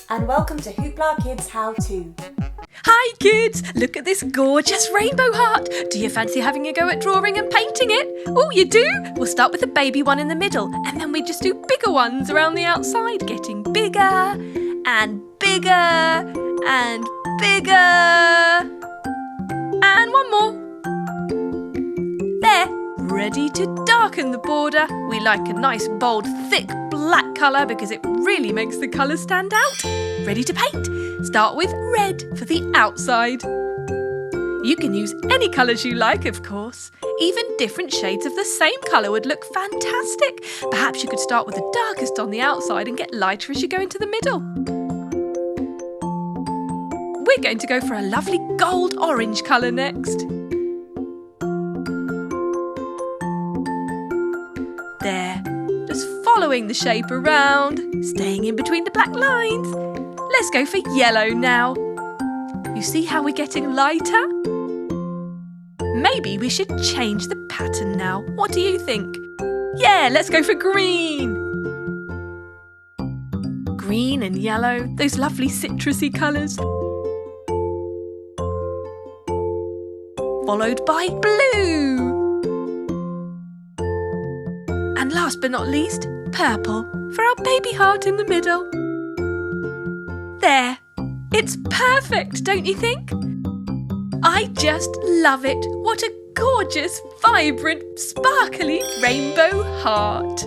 and welcome to HooplaKidz How To. Hi kids, look at this gorgeous rainbow heart. Do you fancy having a go at drawing and painting it? Oh, you do? We'll start with the baby one in the middle and then we just do bigger ones around the outside, getting bigger and bigger and bigger. And one more. There, ready to darken the border. We like a nice bold thick black colour because it really makes the colours stand out. Ready to paint? Start with red for the outside. You can use any colours you like, of course. Even different shades of the same colour would look fantastic. Perhaps you could start with the darkest on the outside and get lighter as you go into the middle. We're going to go for a lovely gold-orange colour next. There, just following the shape around, staying in between the black lines. Let's go for yellow now. You see how we're getting lighter? Maybe we should change the pattern now. What do you think? Yeah, let's go for green. Green and yellow, those lovely citrusy colours. Followed by blue. And last but not least, purple for our baby heart in the middle. There, it's perfect, don't you think? I just love it. What a gorgeous, vibrant, sparkly rainbow heart.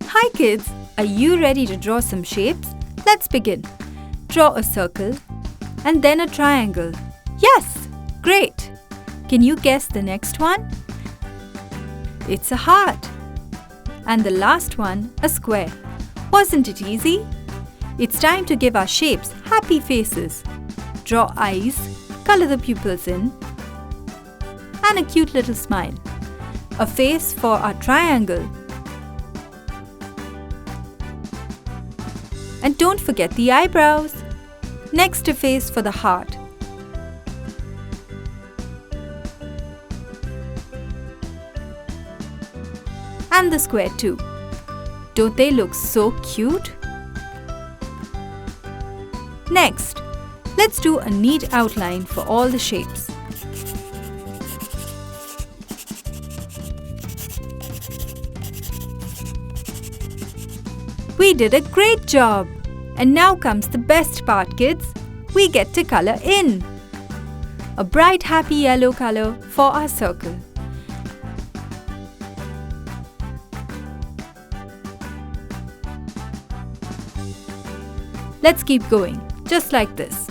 Hi kids, are you ready to draw some shapes? Let's begin. Draw a circle and then a triangle. Yes, great. Can you guess the next one? It's a heart. And the last one, a square. Wasn't it easy? It's time to give our shapes happy faces. Draw eyes, color the pupils in, and a cute little smile. A face for our triangle. And don't forget the eyebrows. Next, a face for the heart. And the square too. Don't they look so cute? Next, let's do a neat outline for all the shapes. We did a great job! And now comes the best part, kids. We get to color in. A bright happy yellow color for our circle. Let's keep going, just like this.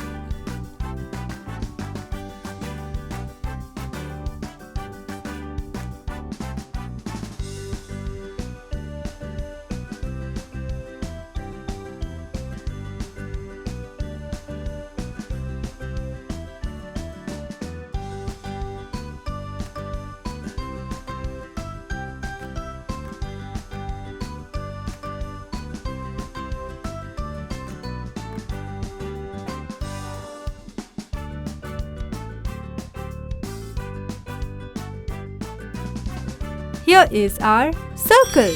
Here is our circle.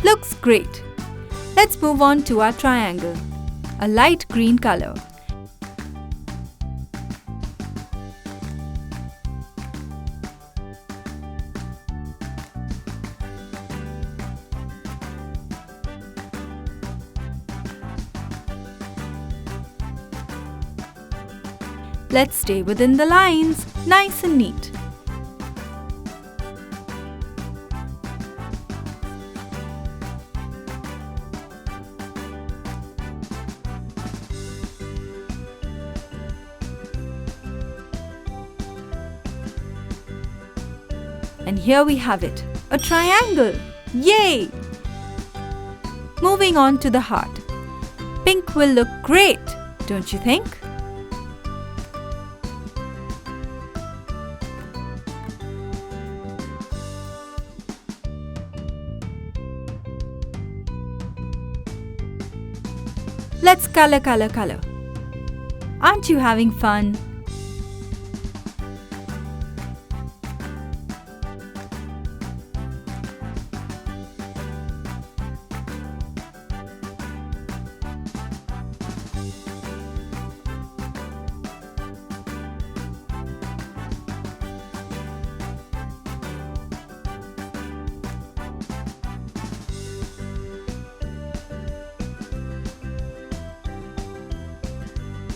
Looks great. Let's move on to our triangle. A light green color. Let's stay within the lines, nice and neat. And here we have it, a triangle! Yay! Moving on to the heart. Pink will look great, don't you think? Let's color. Aren't you having fun?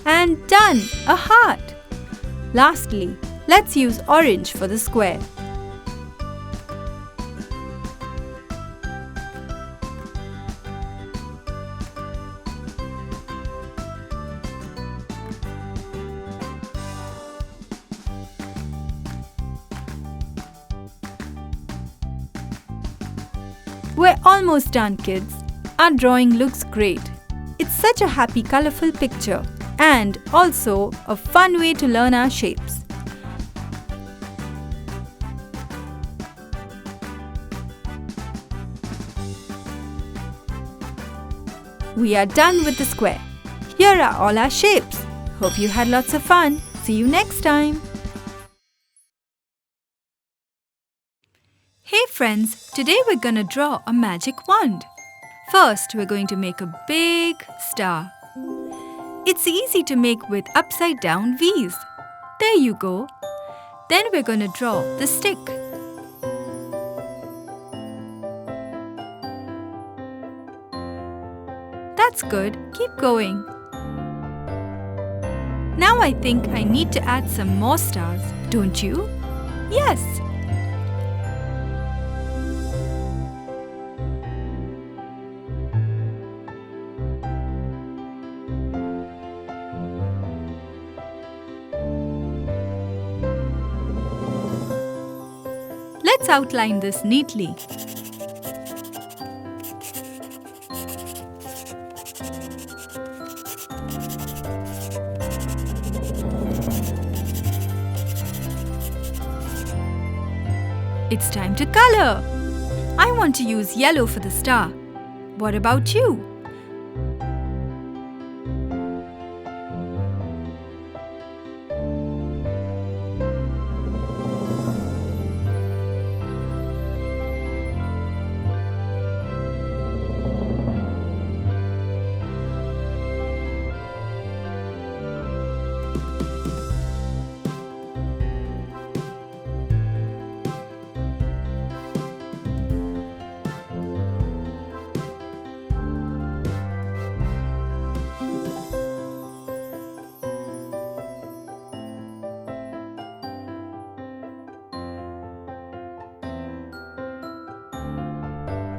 And done! A heart! Lastly, let's use orange for the square. We're almost done, kids. Our drawing looks great. It's such a happy, colorful picture and also a fun way to learn our shapes. We are done with the square. Here are all our shapes. Hope you had lots of fun. See you next time. Hey friends, today we're gonna draw a magic wand. First, we're going to make a big star. It's easy to make with upside down V's. There you go. Then we're gonna draw the stick. That's good. Keep going. Now I think I need to add some more stars, don't you? Yes. Let's outline this neatly. It's time to color. I want to use yellow for the star. What about you?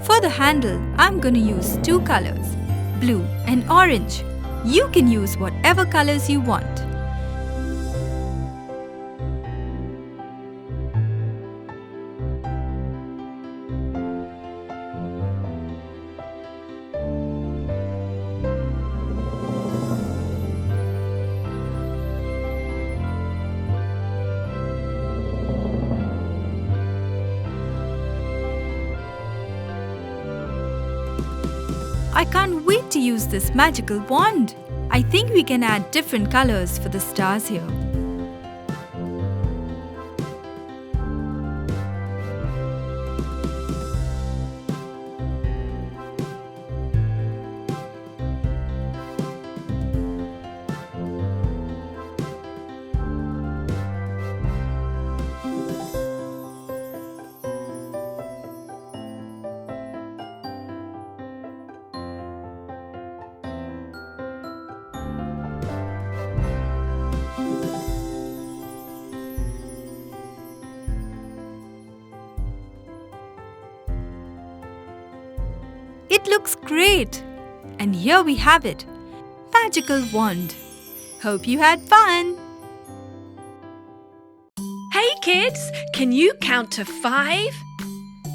For the handle, I'm going to use two colors, blue and orange. You can use whatever colors you want. I can't wait to use this magical wand. I think we can add different colors for the stars here. It looks great! And here we have it, magical wand. Hope you had fun! Hey kids, can you count to 5?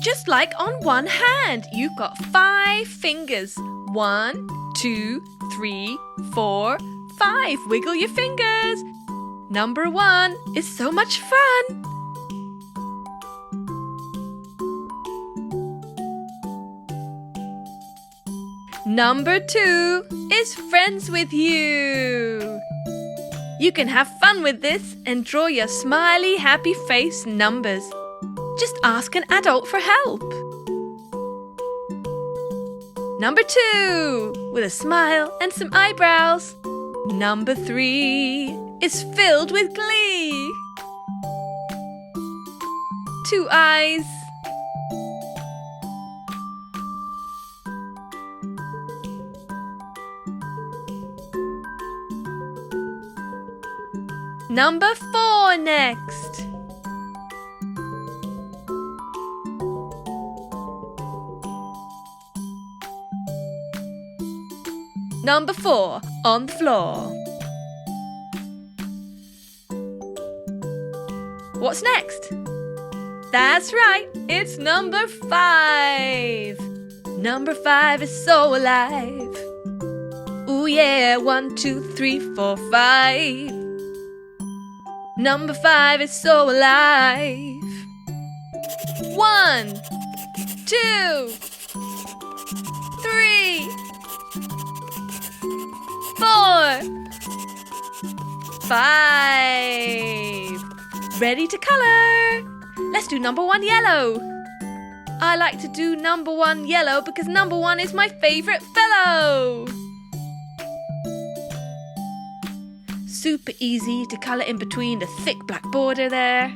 Just like on one hand, you've got 5 fingers. 1, 2, 3, 4, 5. Wiggle your fingers. Number 1 is so much fun. Number 2 is friends with you. You can have fun with this and draw your smiley, happy face numbers. Just ask an adult for help. Number 2, with a smile and some eyebrows. Number 3 is filled with glee. 2 eyes. Number 4 next. Number 4 on the floor. What's next? That's right, it's number 5. Number 5 is so alive. Ooh yeah, 1, 2, 3, 4, 5. Number 5 is so alive. 1, 2, 3, 4, 5. Ready to colour. Let's do number 1 yellow. I like to do number 1 yellow because number 1 is my favourite fellow. Super easy to colour in between the thick black border there.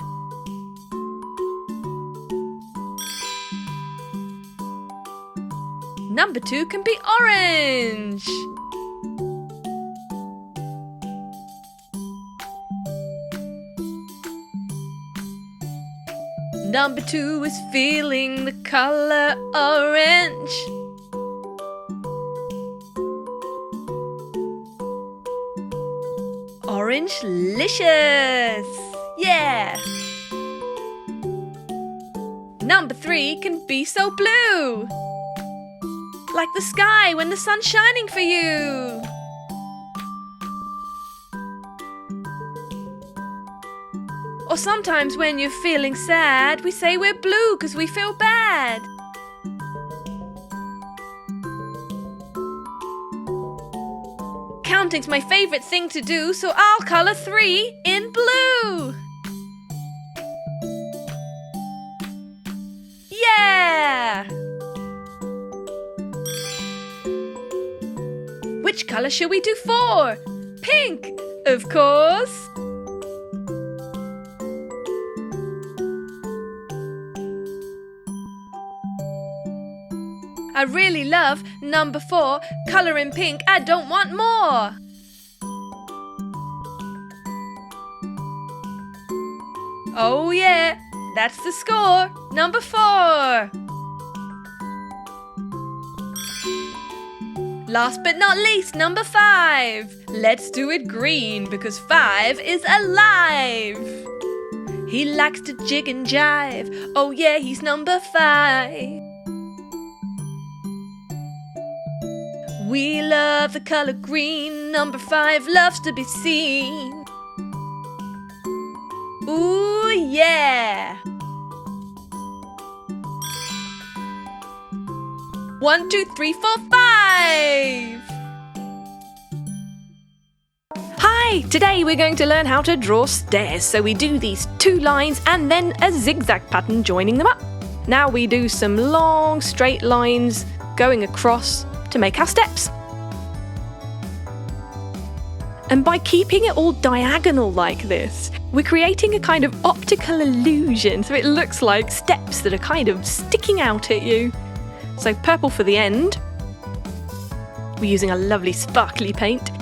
Number 2 can be orange. Number 2 is feeling the colour orange. Orange-licious! Yeah! Number 3 can be so blue. Like the sky when the sun's shining for you. Or sometimes when you're feeling sad, we say we're blue because we feel bad. Counting's my favourite thing to do, so I'll colour 3 in blue. Yeah! Which colour shall we do 4? Pink, of course. I really love number 4, colour in pink, I don't want more. Oh yeah, that's the score, number 4. Last but not least, number 5. Let's do it green because 5 is alive. He likes to jig and jive, oh yeah, he's number 5. We love the colour green, number 5 loves to be seen. Ooh yeah! 1, 2, 3, 4, 5! Hi! Today we're going to learn how to draw stairs. So we do these 2 lines and then a zigzag pattern joining them up. Now we do some long straight lines going across to make our steps. And by keeping it all diagonal like this, we're creating a kind of optical illusion, so it looks like steps that are kind of sticking out at you. So purple for the end. We're using a lovely sparkly paint.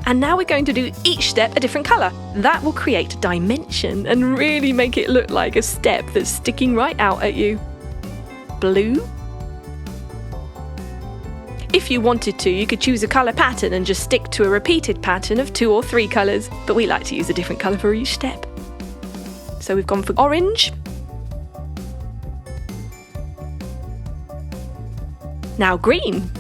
And now we're going to do each step a different colour. That will create dimension and really make it look like a step that's sticking right out at you. Blue. If you wanted to, you could choose a colour pattern and just stick to a repeated pattern of 2 or 3 colours, but we like to use a different colour for each step. So we've gone for orange. Now green.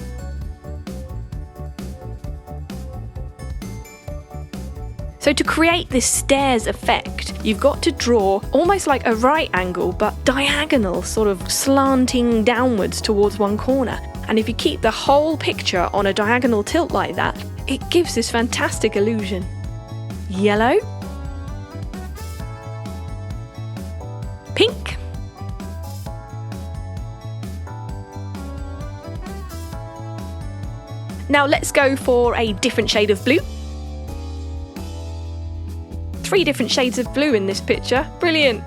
So to create this stairs effect, you've got to draw almost like a right angle, but diagonal, sort of slanting downwards towards one corner. And if you keep the whole picture on a diagonal tilt like that, it gives this fantastic illusion. Yellow. Pink. Now let's go for a different shade of blue. 3 different shades of blue in this picture. Brilliant.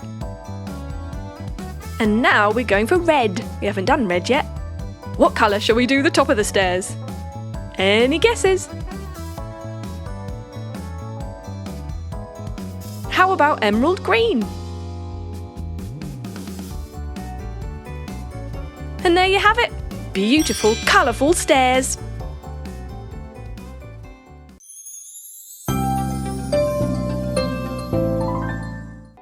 And now we're going for red. We haven't done red yet. What colour shall we do the top of the stairs? Any guesses? How about emerald green? And there you have it. Beautiful, colourful stairs.